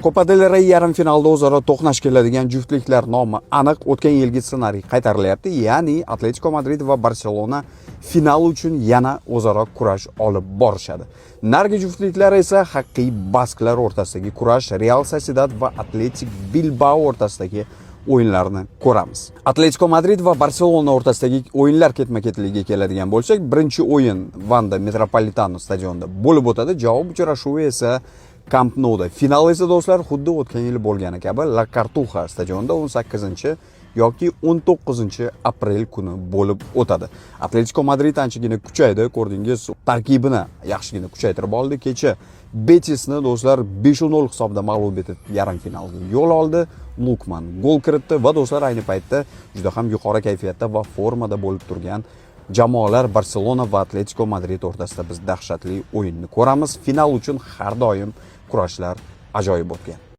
Copa del Rey yarim finalda o'zaro to'qnash keladigan juftliklar nomi aniq o'tgan yilgi ssenariy qaytarilyapti. Ya'ni Atletico Madrid va Barselona final uchun yana o'zaro kurash olib borishadi. Nargi juftliklar esa haqiqiy basklar o'rtasidagi kurash, Real Sociedad va Atletic Bilbao o'rtasidagi o'yinlarni ko'ramiz. Atletico Madrid va Barselona o'rtasidagi o'yinlar ketma-ketligiga keladigan bo'lsak, birinchi o'yin Wanda Metropolitano stadionida bo'lib o'tadi. Javob uchrashuvi esa Camp Nou'da. Final esa do'stlar xuddi o'tgan yil bo'lgani kabi La Cartuja stadionida 18 yoki 19 aprel kuni bo'lib o'tadi. Atletico Madrid anchagina kuchaydi, ko'rdingiz, tarkibini yaxshigina kuchaytirib oldi. Kecha Betisni do'stlar 5-0 hisobda mag'lub etib yarim finalga yo'l oldi. Lukman gol kiritdi va do'stlar ayni paytda juda ham yuqori kayfiyatda va formada bo'lib turgan jamoalar Barselona va Atletico Madrid o'rtasida biz dahshatli o'yinni ko'ramiz. Final uchun har doim kurashlar ajoyib o'tgan.